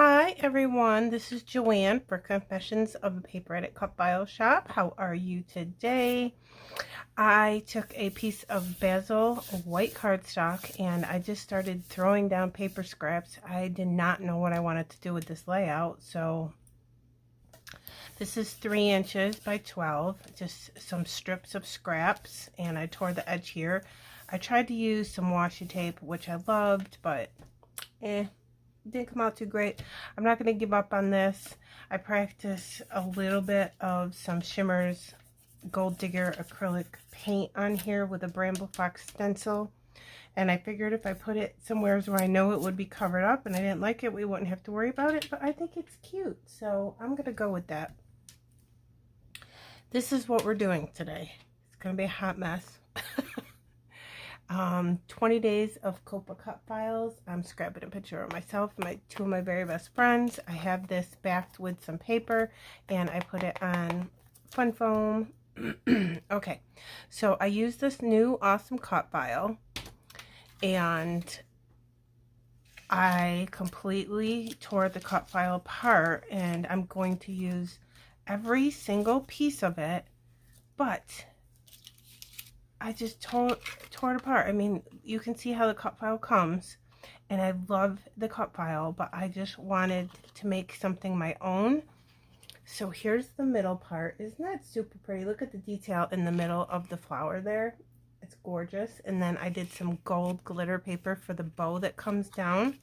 Hi everyone, this is Joanne for Confessions of a Paper Edit Cut File Shop. How are you today? I took a piece of basil white cardstock and I just started throwing down paper scraps. I did not know what I wanted to do with this layout, so this is 3 inches by 12, just some strips of scraps, and I tore the edge here. I tried to use some washi tape, which I loved, but didn't come out too great. I'm not going to give up on this. I practiced a little bit of some Shimmers Gold Digger acrylic paint on here with a Bramble Fox stencil, and I figured if I put it somewhere where I know it would be covered up and I didn't like it, we wouldn't have to worry about it, but I think it's cute, so I'm going to go with that. This is what we're doing today. It's going to be a hot mess. 20 days of COAPA cut files. I'm scrapping a picture of myself and two of my very best friends. I have this backed with some paper and I put it on fun foam. Okay, so I used this new awesome cut file and I completely tore the cut file apart, and I'm going to use every single piece of it, but I just tore it apart. I mean, you can see how the cut file comes, and I love the cut file, but I just wanted to make something my own. So here's the middle part. Isn't that super pretty? Look at the detail in the middle of the flower there. It's gorgeous. And then I did some gold glitter paper for the bow that comes down.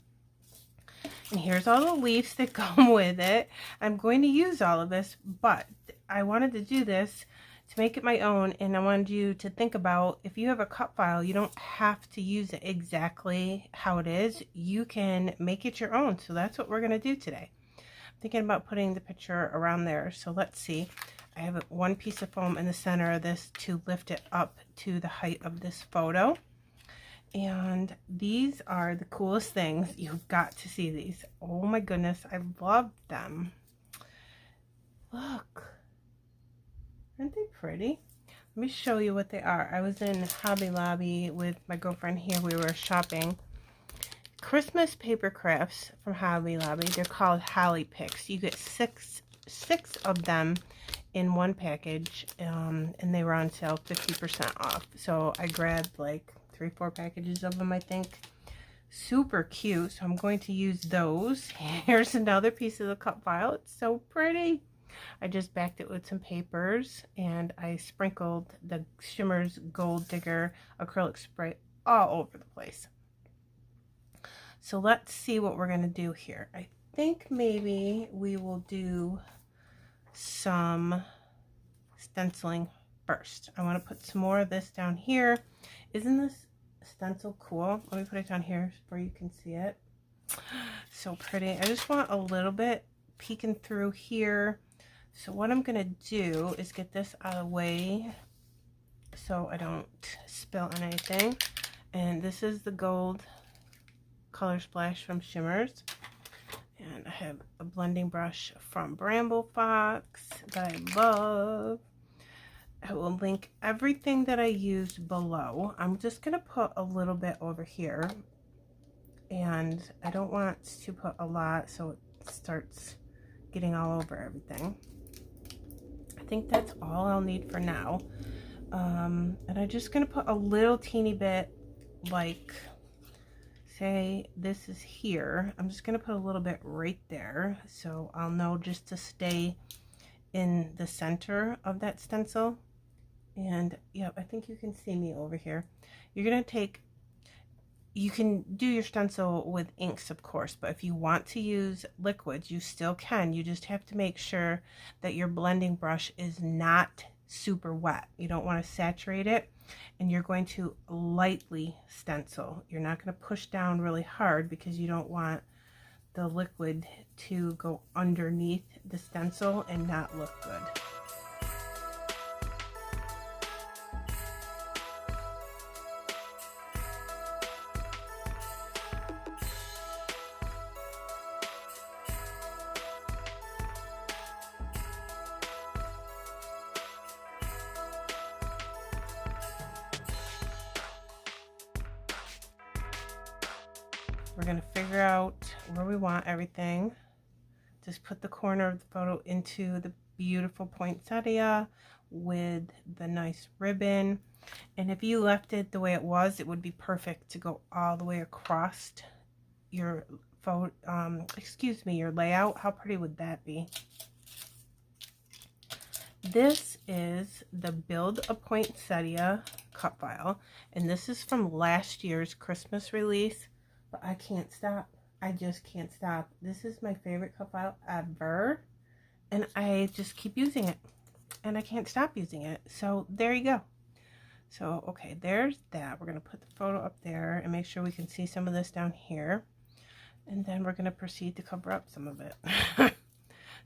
And here's all the leaves that come with it. I'm going to use all of this, but I wanted to do this to make it my own, and I wanted you to think about, if you have a cut file, you don't have to use it exactly how it is. You can make it your own. So that's what we're going to do today. I'm thinking about putting the picture around there. So let's see. I have one piece of foam in the center of this to lift it up to the height of this photo. And these are the coolest things. You've got to see these. Oh my goodness, I love them. Look. Aren't they pretty? Let me show you what they are. I was in Hobby Lobby with my girlfriend here. We were shopping Christmas paper crafts from Hobby Lobby. They're called Holly Picks. You get six of them in one package, and they were on sale 50% off. So I grabbed like 3-4 packages of them, I think. Super cute. So I'm going to use those. Here's another piece of the cut file. It's so pretty. I just backed it with some papers, and I sprinkled the Shimmers Gold Digger acrylic spray all over the place. So let's see what we're going to do here. I think maybe we will do some stenciling first. I want to put some more of this down here. Isn't this stencil cool? Let me put it down here where you can see it. So pretty. I just want a little bit peeking through here. So what I'm going to do is get this out of the way so I don't spill on anything. And this is the gold color splash from Shimmers. And I have a blending brush from Bramble Fox that I love. I will link everything that I used below. I'm just going to put a little bit over here. And I don't want to put a lot so it starts getting all over everything. I think that's all I'll need for now. And I'm just going to put a little teeny bit, like, say this is here. I'm just going to put a little bit right there, so I'll know just to stay in the center of that stencil. And yeah, I think you can see me over here. You're going to take, you can do your stencil with inks, of course, but if you want to use liquids, you still can. You just have to make sure that your blending brush is not super wet. You don't want to saturate it, and you're going to lightly stencil. You're not going to push down really hard because you don't want the liquid to go underneath the stencil and not look good. We're going to figure out where we want everything. just put the corner of the photo into the beautiful poinsettia with the nice ribbon. And if you left it the way it was, it would be perfect to go all the way across your photo, your layout. How pretty would that be? This is the Build a Poinsettia cut file, and this is from last year's Christmas release, but I can't stop. I just can't stop. This is my favorite cut file ever, and I just keep using it, and I can't stop using it. So there you go. So, okay, there's that. We're going to put the photo up there and make sure we can see some of this down here, and then we're going to proceed to cover up some of it.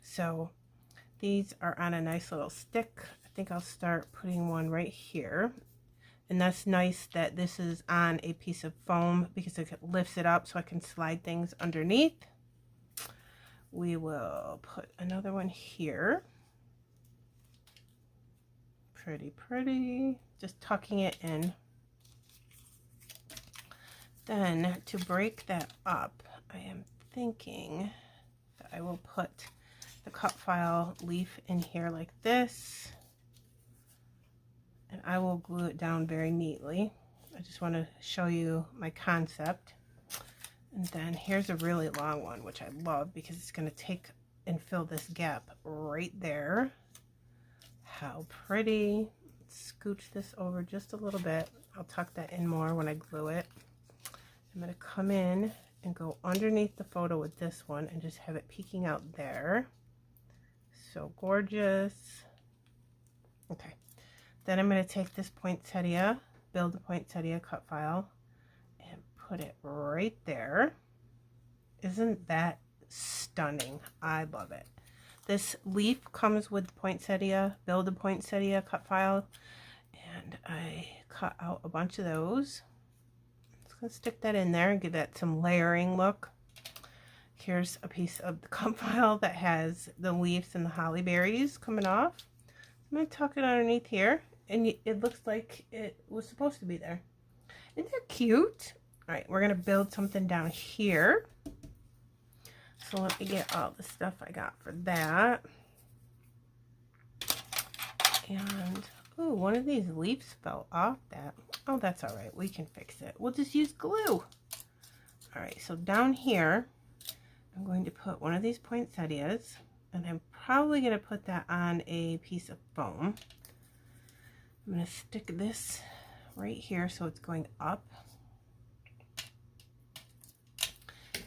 So these are on a nice little stick. I think I'll start putting one right here. And that's nice that this is on a piece of foam because it lifts it up so I can slide things underneath. We will put another one here. Pretty, pretty. Just tucking it in. Then to break that up, I am thinking that I will put the cut file leaf in here like this, and I will glue it down very neatly. I just want to show you my concept. And then here's a really long one, which I love because it's going to take and fill this gap right there. How pretty. Scooch this over just a little bit. I'll tuck that in more when I glue it. I'm going to come in and go underneath the photo with this one and just have it peeking out there. So gorgeous. Okay, then I'm going to take this poinsettia, Build a Poinsettia cut file, and put it right there. Isn't that stunning? I love it. This leaf comes with poinsettia, Build a Poinsettia cut file, and I cut out a bunch of those. Just going to stick that in there and give that some layering look. Here's a piece of the cut file that has the leaves and the holly berries coming off. I'm going to tuck it underneath here, and it looks like it was supposed to be there. Isn't that cute? All right, we're going to build something down here. So let me get all the stuff I got for that. And, ooh, one of these leaves fell off that. Oh, that's all right. We can fix it. We'll just use glue. All right, so down here, I'm going to put one of these poinsettias, and I'm probably going to put that on a piece of foam. I'm going to stick this right here so it's going up.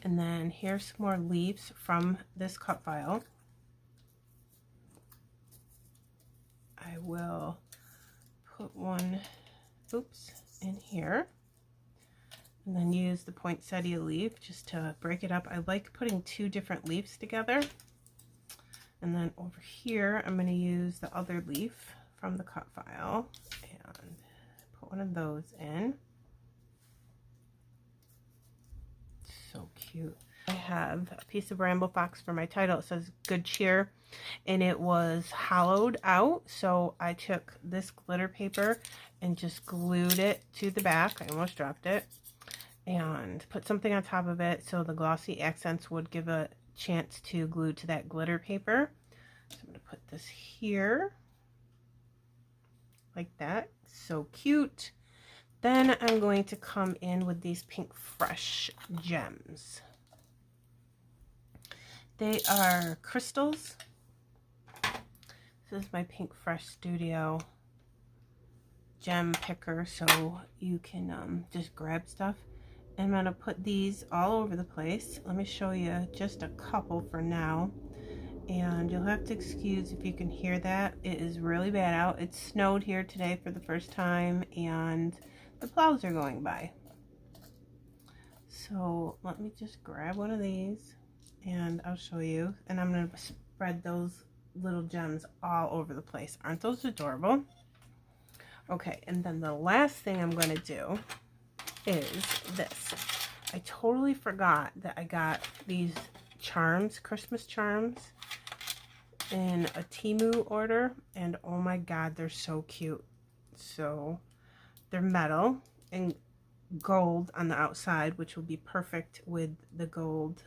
And then here's some more leaves from this cut file. I will put one, in here. And then use the poinsettia leaf just to break it up. I like putting two different leaves together. And then over here, I'm going to use the other leaf from the cut file and put one of those in. So cute. I have a piece of Bramble Fox for my title. It says Good Cheer, and it was hollowed out. So I took this glitter paper and just glued it to the back. I almost dropped it. And put something on top of it so the glossy accents would give a chance to glue to that glitter paper. So I'm going to put this here like that. So cute. Then I'm going to come in with these Pink Fresh gems. They are crystals. This is my Pink Fresh Studio gem picker, so you can just grab stuff. And I'm going to put these all over the place. Let me show you just a couple for now. And you'll have to excuse if you can hear that. It is really bad out. It snowed here today for the first time, and the plows are going by. So let me just grab one of these and I'll show you. And I'm going to spread those little gems all over the place. Aren't those adorable? Okay, and then the last thing I'm going to do is this. I totally forgot that I got these charms, Christmas charms, in a Temu order, and oh my god, they're so cute. So they're metal and gold on the outside, which will be perfect with the gold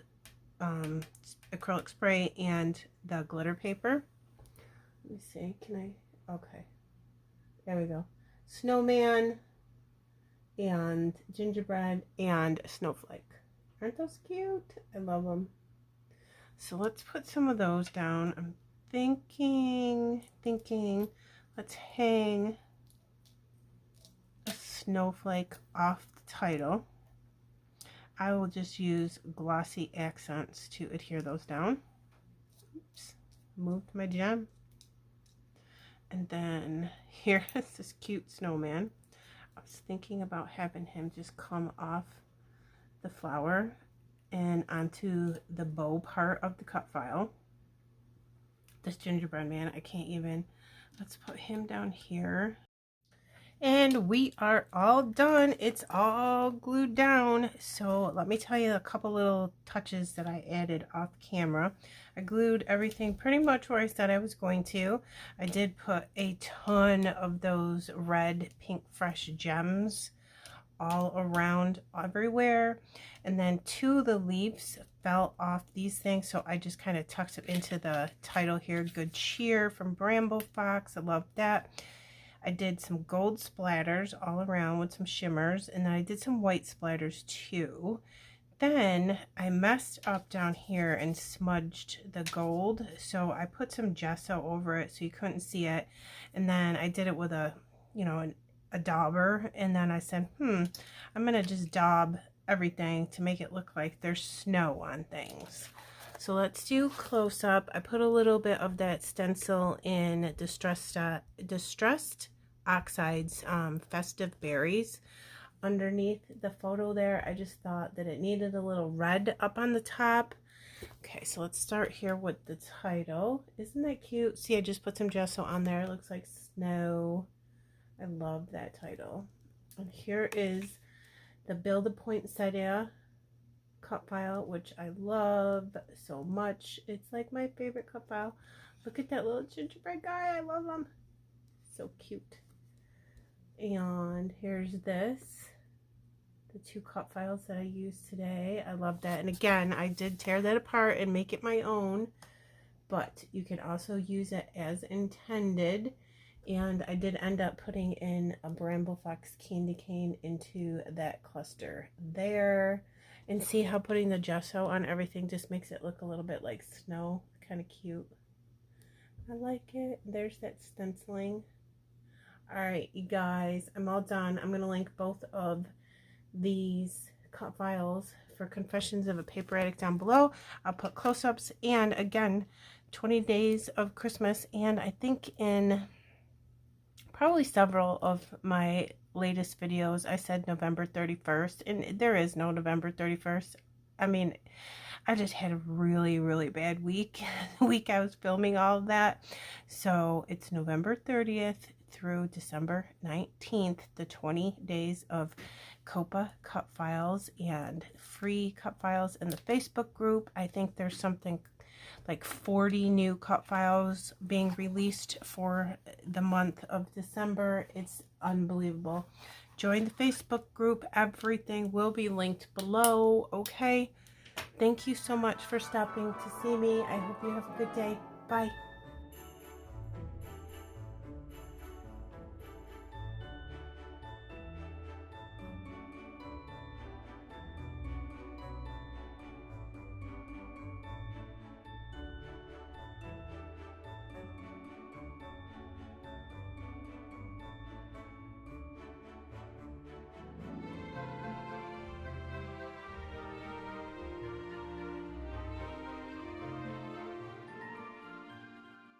acrylic spray and the glitter paper. Let me see, can I, okay, there we go. Snowman and gingerbread and snowflake. Aren't those cute? I love them. So let's put some of those down. I'm thinking, let's hang a snowflake off the title. I will just use glossy accents to adhere those down. Oops, moved my gem. And then here is this cute snowman. I was thinking about having him just come off the flower and onto the bow part of the cut file. This gingerbread man, I can't even. Let's put him down here. And we are all done. It's all glued down. So let me tell you a couple little touches that I added off camera. I glued everything pretty much where I said I was going to. I did put a ton of those red, pink, fresh gems all around everywhere. And then two of the leaves fell off these things, so I just kind of tucked it into the title here, Good Cheer from Bramble Fox. I love that. I did some gold splatters all around with some shimmers, and then I did some white splatters too. Then I messed up down here and smudged the gold, so I put some gesso over it so you couldn't see it, and then I did it with a, you know, a dauber, and then I said, I'm gonna just daub everything to make it look like there's snow on things. So let's do close up. I put a little bit of that stencil in Distressed Oxides Festive Berries underneath the photo there. I just thought that it needed a little red up on the top. Okay, so let's start here with the title. Isn't that cute? See, I just put some gesso on there. It looks like snow. I love that title. And here is the Build a Poinsettia cut file, which I love so much. It's like my favorite cut file. Look at that little gingerbread guy. I love him. So cute. And here's this, the two cut files that I used today. I love that. And again, I did tear that apart and make it my own, but you can also use it as intended. And I did end up putting in a Bramble Fox candy cane into that cluster there. And see how putting the gesso on everything just makes it look a little bit like snow. Kind of cute. I like it. There's that stenciling. Alright, you guys, I'm all done. I'm going to link both of these cut files for Confessions of a Paper Addict down below. I'll put close-ups and, again, 20 days of Christmas. And I think in probably several of my latest videos, I said November 31st. And there is no November 31st. I mean, I just had a really, really bad week. The week I was filming all of that. So it's November 30th. Through December 19th, the 20 days of COAPA cut files and free cut files in the Facebook group. I think there's something like 40 new cut files being released for the month of December. It's unbelievable. Join the Facebook group. Everything will be linked below. Okay. Thank you so much for stopping to see me. I hope you have a good day. Bye.